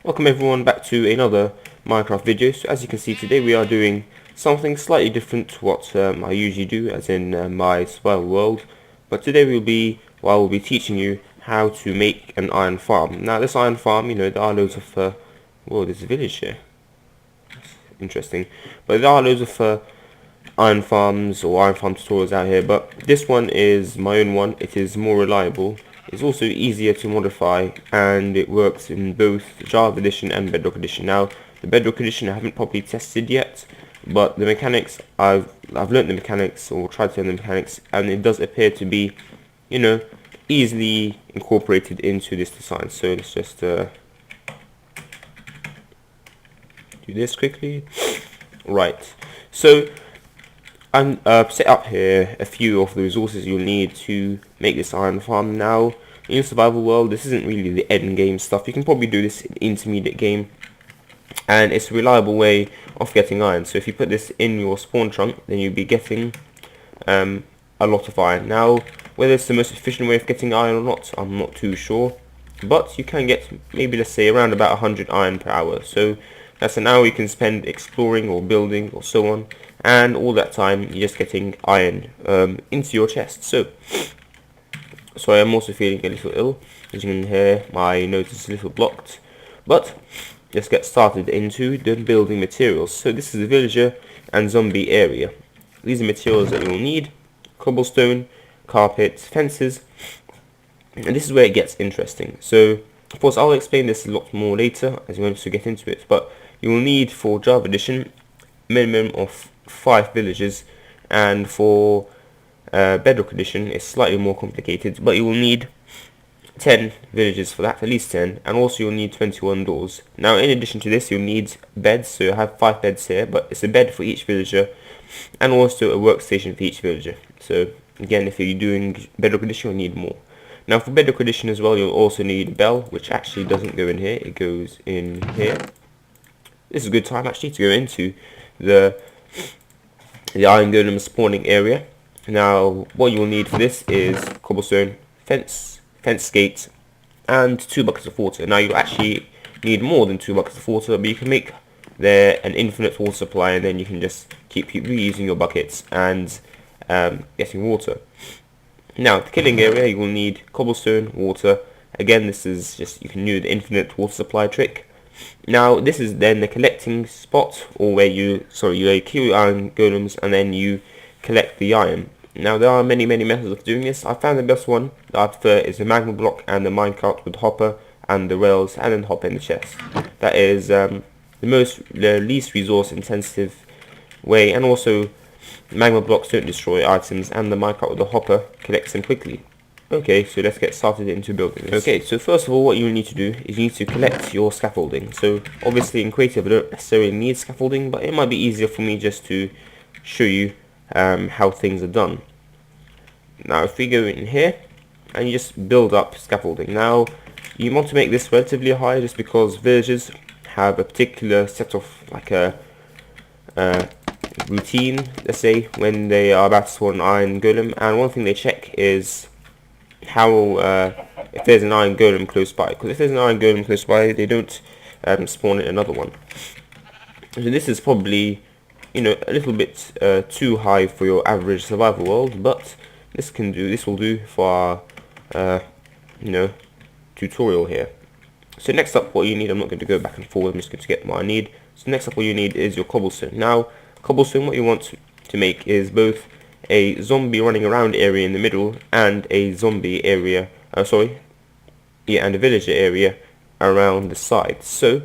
Welcome everyone back to another Minecraft video. So as you can see, today we are doing something slightly different to what I usually do, as in my survival world. But today we'll be teaching you how to make an iron farm. Now this iron farm, there are loads of whoa, there's a village here. That's interesting. But there are loads of iron farms or iron farm tutorials out here, but this one is my own one. It is more reliable. It's also easier to modify, and it works in both Java Edition and Bedrock Edition. Now, the Bedrock Edition I haven't properly tested yet, but the mechanics, I've learnt the mechanics, or tried to learn the mechanics, and it does appear to be, easily incorporated into this design. So let's just do this quickly. Right, so I'm set up here a few of the resources you'll need to make this iron farm. Now, in survival world, this isn't really the end game stuff. You can probably do this in intermediate game, and it's a reliable way of getting iron. So if you put this in your spawn trunk, then you'll be getting a lot of iron. Now, whether it's the most efficient way of getting iron or not, I'm not too sure, but you can get maybe, let's say, around about 100 iron per hour. So that's an hour you can spend exploring or building or so on, and all that time you're just getting iron into your chest. So I'm also feeling a little ill. As you can hear, my nose is a little blocked, but let's get started into the building materials. So this is the villager and zombie area. These are materials that you'll need: cobblestone, carpet, fences, and this is where it gets interesting. So of course I'll explain this a lot more later as we want to get into it, but you will need, for Java Edition, minimum of 5 villagers, and for Bedrock Edition it's slightly more complicated, but you will need 10 villagers for that, at least 10, and also you'll need 21 doors. Now in addition to this, you'll need beds, so I have 5 beds here, but it's a bed for each villager, and also a workstation for each villager. So again, if you're doing Bedrock Edition, you'll need more. Now for Bedrock Edition as well, you'll also need a bell, which actually doesn't go in here, it goes in here. This is a good time actually to go into the iron golem spawning area. Now what you will need for this is cobblestone, fence gate, and 2 buckets of water. Now you actually need more than 2 buckets of water, but you can make there an infinite water supply, and then you can just keep reusing your buckets and getting water. Now the killing area, you will need cobblestone, water. Again, this is just, you can do the infinite water supply trick. Now this is then the collecting spot, or where you kill iron golems and then you collect the iron. Now there are many methods of doing this. I found the best one that I prefer is the magma block and the minecart with the hopper and the rails, and then hopper in the chest. That is the least resource intensive way, and also magma blocks don't destroy items, and the minecart with the hopper collects them quickly. Okay, so let's get started into building this. Okay, so first of all, what you need to do is you need to collect your scaffolding. So obviously in creative I don't necessarily need scaffolding, but it might be easier for me just to show you how things are done. Now if we go in here and you just build up scaffolding. Now you want to make this relatively high, just because villagers have a particular set of like a routine, let's say, when they are about to spawn an iron golem, and one thing they check is how if there's an iron golem close by, because if there's an iron golem close by, they don't spawn in another one. So this is probably a little bit too high for your average survival world, but this will do for our tutorial here. So next up, what you need, I'm not going to go back and forward, I'm just going to get what I need. So next up, what you need is your cobblestone. Now cobblestone, what you want to make is both a zombie running around area in the middle and a zombie area, and a villager area around the side. So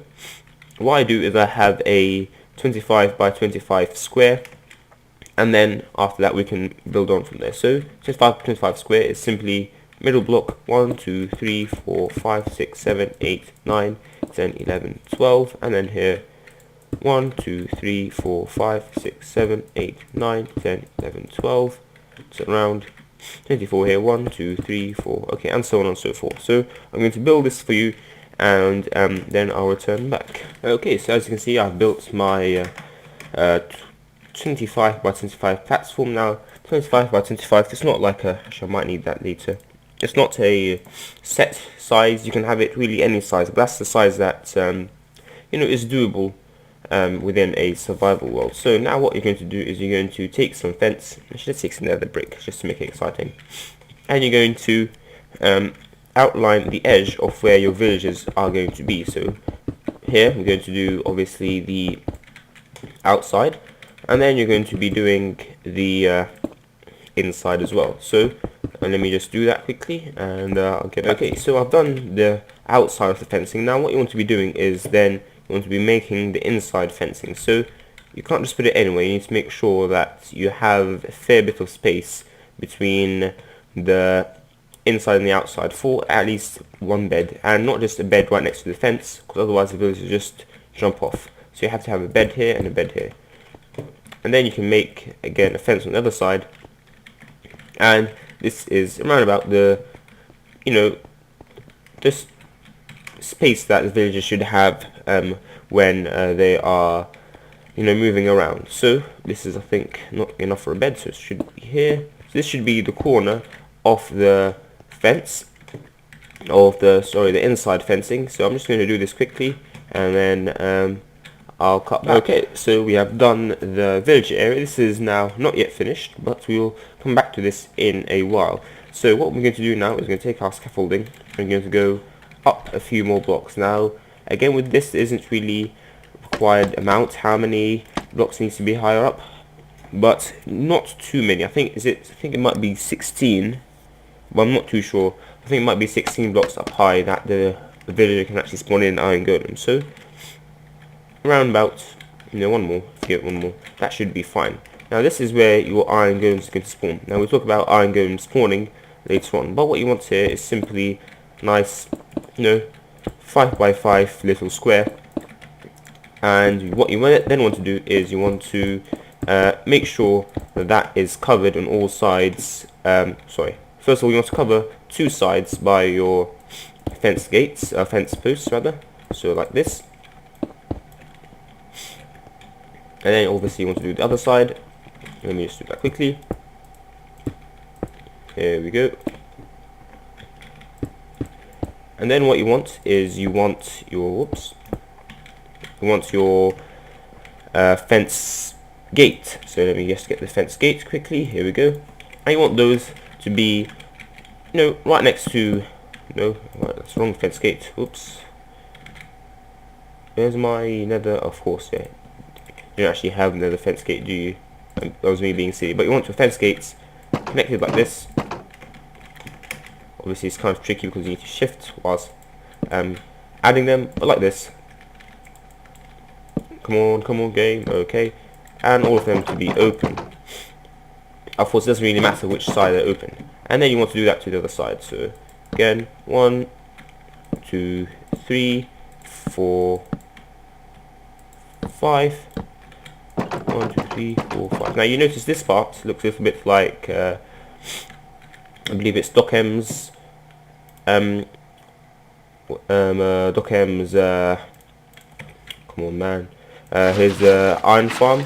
what I do is I have a 25 by 25 square, and then after that we can build on from there. So 25 by 25 square is simply middle block 1, 2, 3, 4, 5, 6, 7, 8, 9, 10, 11, 12, and then here 1, 2, 3, 4, 5, 6, 7, 8, 9, 10, 11, 12, so around 24 here, 1, 2, 3, 4, okay, and so on and so forth. So I'm going to build this for you, and then I'll return back. Okay, so as you can see, I've built my 25 by 25 platform. Now 25 by 25, it's not like actually I might need that later. it's not a set size. You can have it really any size, but that's the size that is doable within a survival world. So now what you're going to do is you're going to take some fence. Let's take some nether brick just to make it exciting, and you're going to outline the edge of where your villages are going to be. So here we're going to do obviously the outside, and then you're going to be doing the inside as well. So let me just do that quickly, and I'll get back. Okay, so I've done the outside of the fencing. Now what you want to be doing is then you want to be making the inside fencing. So you can't just put it anywhere. You need to make sure that you have a fair bit of space between the inside and the outside for at least one bed, and not just a bed right next to the fence, because otherwise the villagers just jump off. So you have to have a bed here and a bed here, and then you can make again a fence on the other side. And this is around about the this space that the villagers should have when they are moving around. So this is, I think, not enough for a bed, so it should be here. So this should be the corner of the fence, of the inside fencing. So I'm just going to do this quickly, and then I'll cut back. Okay, so we have done the village area. This is now not yet finished, but we'll come back to this in a while. So what we're going to do now is we're going to take our scaffolding and we're going to go up a few more blocks. Now again, with this, there isn't really required amount how many blocks needs to be higher up, but not too many. I think it might be 16, but I'm not too sure. I think it might be 16 blocks up high that the villager can actually spawn in iron golem. So around about one more, get one more, that should be fine. Now this is where your iron golems are going to spawn. Now we'll talk about iron golem spawning later on, but what you want here is simply nice 5x5 little square. And what you then want to do is you want to make sure that is covered on all sides. First of all, you want to cover two sides by your fence posts rather, so like this. And then obviously you want to do the other side. Let me just do that quickly. Here we go. And then what you want is you want your fence gate. So let me just get the fence gate quickly. Here we go. And you want those to be right next to that's wrong fence gate. Oops. There's my nether, of course, yeah. You don't actually have another fence gate, do you? That was me being silly. But you want your fence gates connected like this. Obviously it's kind of tricky because you need to shift whilst adding them, but like this. Come on game, okay. And all of them to be open. Of course it doesn't really matter which side they're open. And then you want to do that to the other side. So again, 1, 2, 3, 4, 5. 1, 2, 3, 4, 5. Now you notice this part looks a little bit like I believe it's Dockem's come on man, his iron farm.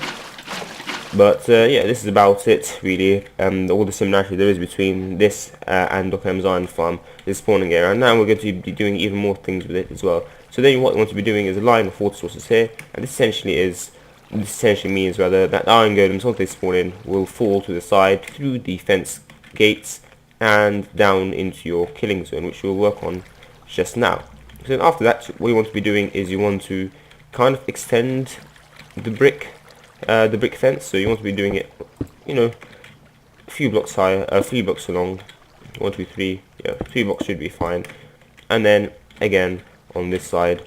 But yeah, this is about it really. All the similarity there is between this and Dockem's iron farm, this spawning area. And now we're going to be doing even more things with it as well. So then what you want to be doing is a line of water sources here, and this essentially means rather that iron golems, once they spawn in, will fall to the side through the fence gates and down into your killing zone, which we'll work on just now. So then after that, what you want to be doing is you want to kind of extend the brick fence. So you want to be doing it a few blocks higher, 3 blocks along. 1, 2, 3, yeah, 3 blocks should be fine. And then again on this side,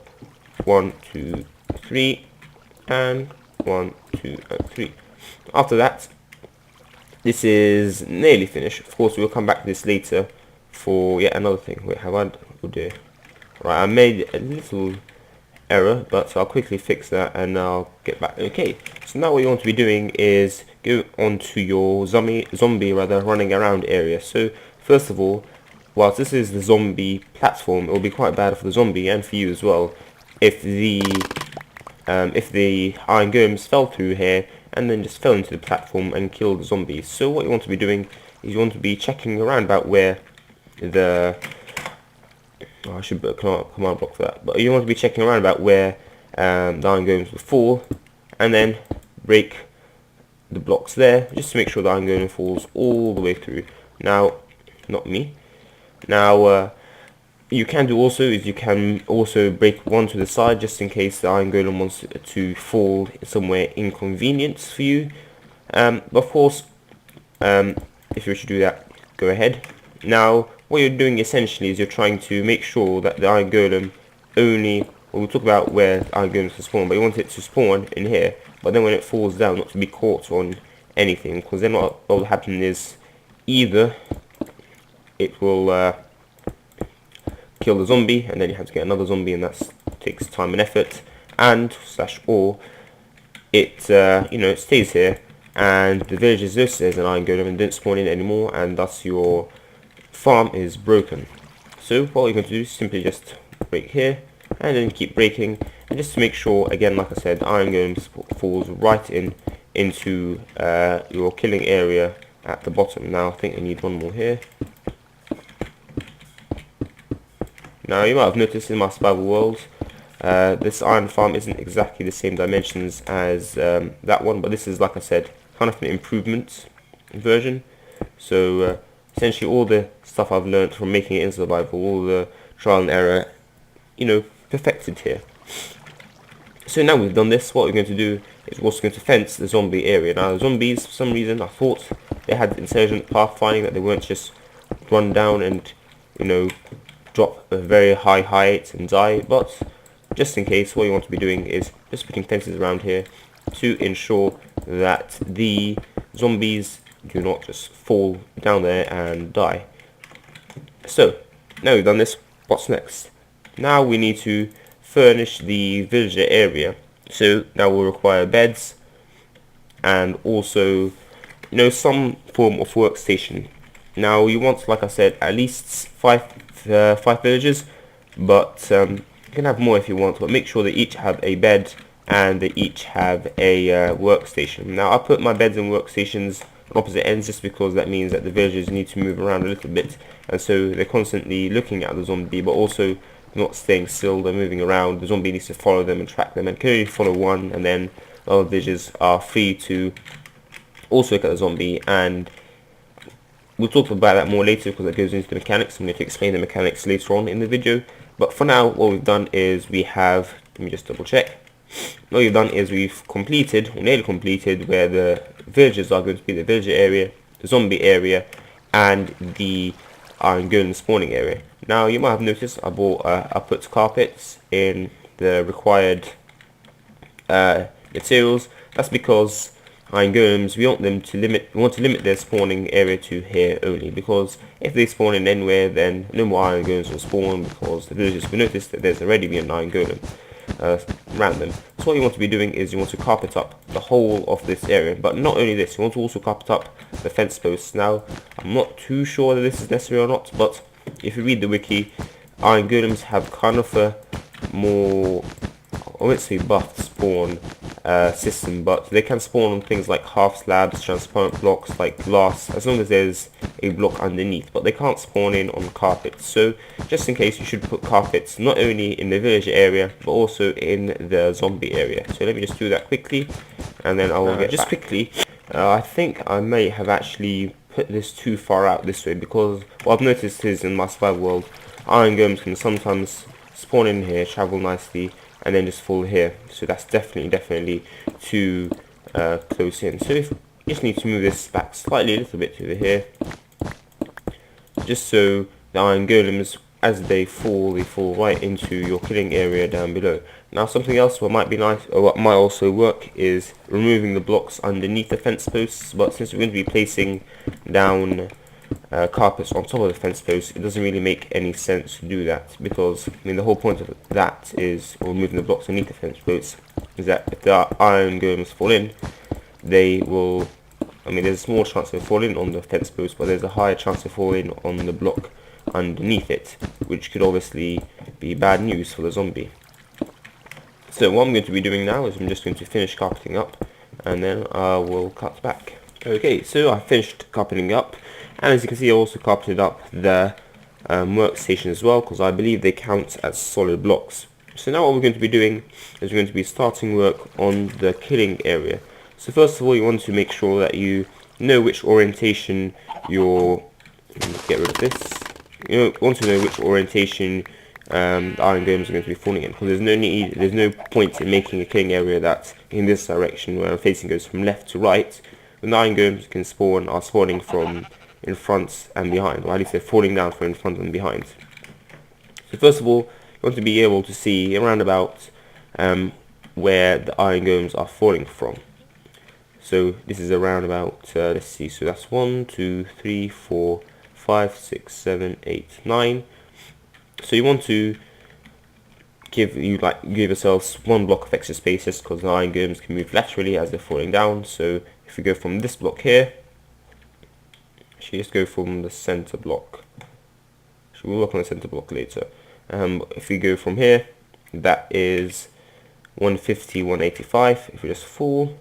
1, 2, 3, and 1, 2, and 3. After that, this is nearly finished. Of course, we'll come back to this later for yet another thing. Wait, have I? Oh dear. Right, I made a little error, but I'll quickly fix that and I'll get back. Okay, so now what you want to be doing is go onto your zombie running around area. So first of all, whilst this is the zombie platform, it will be quite bad for the zombie and for you as well if the iron golems fell through here and then just fell into the platform and killed the zombies. So what you want to be doing is you want to be checking around about where the I should put a command block for that, but you want to be checking around about where the iron golems will fall, and then break the blocks there just to make sure the iron golem falls all the way through. Now, not me. Now, you can do also is you can also break one to the side just in case the iron golem wants to fall somewhere inconvenient for you. But of course, if you wish to do that, go ahead. Now, what you're doing essentially is you're trying to make sure that the iron golem only, well, we'll talk about where the iron golem to spawn, but you want it to spawn in here, but then when it falls down, not to be caught on anything, because then what will happen is either it will kill the zombie, and then you have to get another zombie, and that takes time and effort, and or it it stays here, and the villagers notice there's an iron golem and don't spawn in anymore, and thus your farm is broken. So what you're going to do is simply just break here, and then keep breaking, and just to make sure, again, like I said, the iron golem falls right into your killing area at the bottom. Now I think I need one more here. Now you might have noticed in my survival world, this iron farm isn't exactly the same dimensions as that one, but this is, like I said, kind of an improvement version. So essentially all the stuff I've learned from making it in survival, all the trial and error, perfected here. So now we've done this, what we're going to do is we're also going to fence the zombie area. Now the zombies, for some reason, I thought they had intelligent pathfinding, that they weren't just run down and drop a very high height and die, but just in case, what you want to be doing is just putting fences around here to ensure that the zombies do not just fall down there and die. So now we've done this, what's next? Now we need to furnish the villager area. So now we'll require beds and also some form of workstation. Now you want, like I said, at least five villagers, but you can have more if you want, but make sure they each have a bed and they each have a workstation. Now I put my beds and workstations on opposite ends just because that means that the villagers need to move around a little bit, and so they're constantly looking at the zombie but also not staying still. They're moving around. The zombie needs to follow them and track them, and can only follow one, and then other villagers are free to also look at the zombie. And we'll talk about that more later because it goes into the mechanics. I'm going to explain the mechanics later on in the video, but for now what we've done is we have, let me just double check, what we've done is we've completed, or nearly completed, where the villagers are going to be the villager area, the zombie area, and the iron golem spawning area. Now you might have noticed I put carpets in the required materials. That's because iron golems, we want to limit their spawning area to here only, because if they spawn in anywhere, then no more iron golems will spawn, because the villagers will notice that there's already been an iron golem around them. So what you want to be doing is you want to carpet up the whole of this area, but not only this, you want to also carpet up the fence posts. Now I'm not too sure that this is necessary or not, but if you read the wiki, iron golems have kind of a more, I won't say buffed spawn system, but they can spawn on things like half slabs, transparent blocks like glass, as long as there's a block underneath, but they can't spawn in on carpets. So just in case, you should put carpets not only in the villager area but also in the zombie area. So let me just do that quickly, and then I will get just back. Quickly, I think I may have actually put this too far out this way, because what I've noticed is in my survival world, iron golems can sometimes spawn in here, travel nicely, and then just fall here. So that's definitely too close in. So if you just need to move this back slightly, a little bit over here, just so the iron golems, as they fall right into your killing area down below. Now something else what might be nice, or what might also work, is removing the blocks underneath the fence posts, but since we're going to be placing down carpets on top of the fence posts, it doesn't really make any sense to do that, because the whole point of that is, or removing the blocks underneath the fence posts, is that if the iron golems fall in, they will, there's a small chance of falling on the fence post, but there's a higher chance of falling on the block underneath it, which could obviously be bad news for the zombie. So what I'm going to be doing now is I'm just going to finish carpeting up, and then I will cut back. Okay, so I finished carpeting up, and as you can see I also carpeted up the workstation as well, because I believe they count as solid blocks. So now what we're going to be doing is we're going to be starting work on the killing area. So first of all, you want to make sure that you know which orientation your, get rid of this, you want to know which orientation the iron golems are going to be falling in, because there's no point in making a killing area that's in this direction where I'm facing goes from left to right. The iron golems can spawn are spawning from in front and behind, or at least they're falling down from in front and behind. So first of all, you want to be able to see around about where the iron golems are falling from. So this is around about, let's see, so that's 1, 2, 3, 4, 5, 6, 7, 8, 9. So you want to give yourselves one block of extra space, just because the iron golems can move laterally as they're falling down. So if we go from this block here, actually just go from the center block. We'll work on the center block later. If we go from here, that is 150, 185. If we just fall,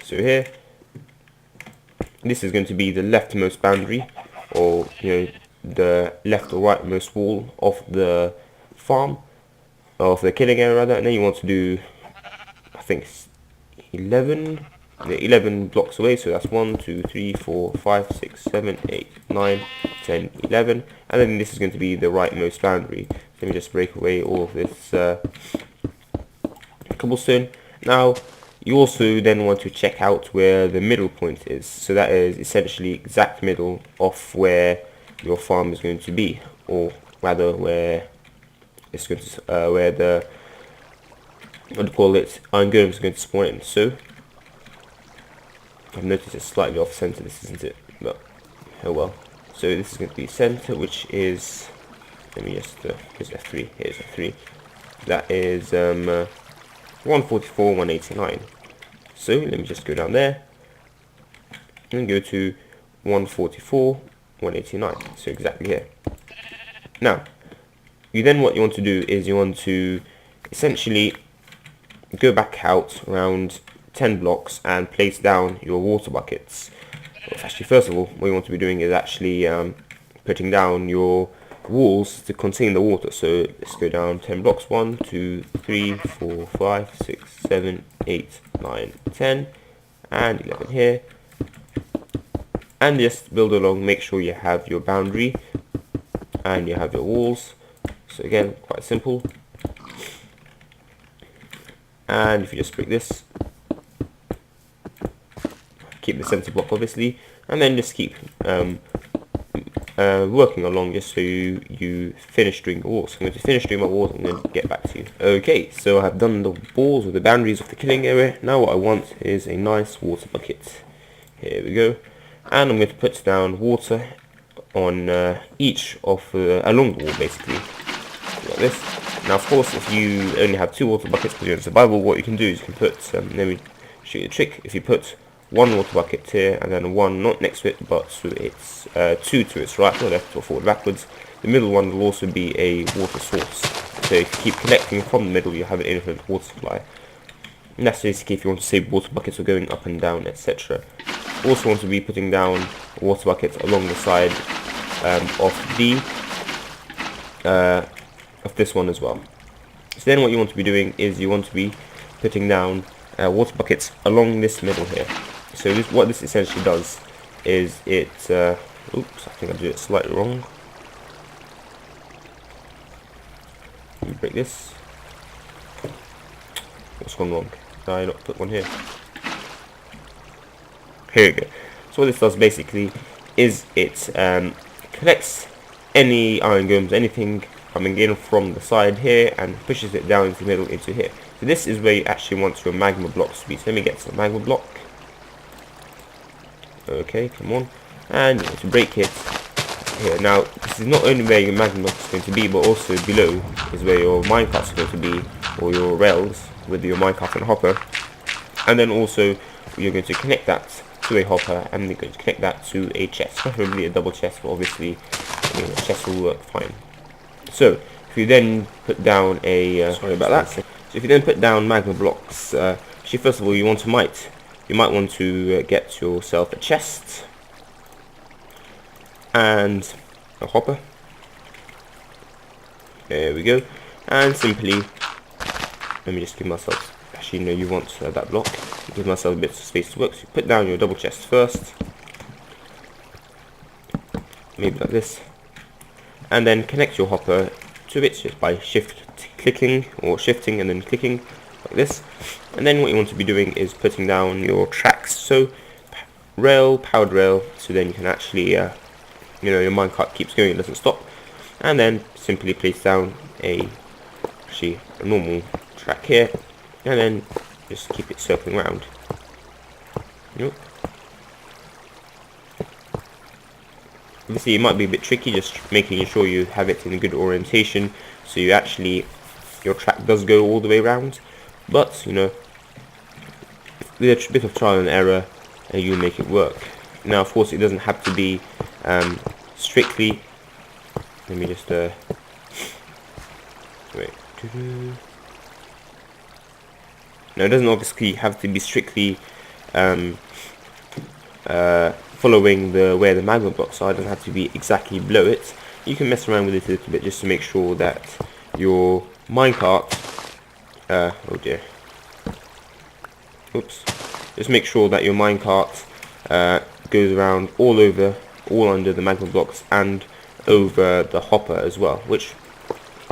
so here, this is going to be the leftmost boundary, or the left or rightmost wall of the farm, of the killing area rather. And then you want to do, I think, 11 blocks away. So that's 1, 2, 3, 4, 5, 6, 7, 8, 9, 10, 11, and then this is going to be the rightmost boundary. Let me just break away all of this cobblestone. Now you also then want to check out where the middle point is. So that is essentially exact middle of where your farm is going to be, or rather where it's going to where the, what do you call it, iron golems is going to spawn in. So I've noticed it's slightly off center, this isn't it, but oh well. So this is going to be center, which is, let me just here's F3, here's F3, that is 144, 189. So let me just go down there and go to 144, 189, so exactly here. Now what you want to do is you want to essentially go back out around 10 blocks and place down your water buckets. Actually, first of all, what you want to be doing is actually putting down your walls to contain the water. So let's go down 10 blocks, 1, 2, 3, 4, 5, 6, 7, 8, 9, 10, and 11 here. And just build along, make sure you have your boundary and you have your walls. So again, quite simple. And if you just break this, keep the center block obviously, and then just keep working along just so you finish doing the walls. I'm going to finish doing my walls and then get back to you. Okay, so I've done the walls with the boundaries of the killing area. Now what I want is a nice water bucket. Here we go. And I'm going to put down water on each of along the wall, basically, like this. Now of course, if you only have 2 water buckets because you're in survival, what you can do is you can put, let me show you a trick. If you put 1 water bucket here and then 1 not next to it, but to its 2 to its right or left or forward backwards, the middle one will also be a water source. So if you keep collecting from the middle, you have an infinite water supply. And that's basically if you want to save water buckets or going up and down, etc. Also want to be putting down water buckets along the side of this one as well. So then what you want to be doing is you want to be putting down water buckets along this middle here. So what this essentially does is it, oops, I think I did it slightly wrong. Let me break this. What's gone wrong? Did I not put one here? Here we go. So what this does basically is it collects any iron golems, anything coming in from the side here, and pushes it down into the middle into here. So this is where you actually want your magma blocks to be. So let me get some magma block. Okay, come on. And to break it here. Now, this is not only where your magma block is going to be, but also below is where your minecart is going to be, or your rails with your minecart and hopper. And then also, you're going to connect that to a hopper, and you're going to connect that to a chest. Preferably a double chest, but obviously, a chest will work fine. So, if you then put down a... sorry about that. So if you then put down magma blocks, actually first of all you might want to get yourself a chest, and a hopper. There we go. And simply, let me just give myself, actually no, you want that block. Give myself a bit of space to work. So put down your double chest first. Maybe like this. And then connect your hopper to it just by clicking or shifting and then clicking like this. And then what you want to be doing is putting down your tracks. So powered rail, so then you can actually, you know, your minecart keeps going, it doesn't stop. And then simply place down a normal track here, and then just keep it circling around. Yep. Obviously it might be a bit tricky, just making sure you have it in a good orientation, so you actually, your track does go all the way around. But, you know, with a bit of trial and error, you'll make it work. Now, of course, it doesn't have to be strictly. Let me just wait. No, it doesn't obviously have to be strictly following where the magma blocks are. It doesn't have to be exactly below it. You can mess around with it a little bit just to make sure that your minecart, oh dear, oops, just make sure that your minecart goes around all under the magma blocks and over the hopper as well, which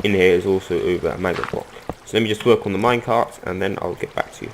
in here is also over a magma block. So let me just work on the minecart and then I'll get back to you.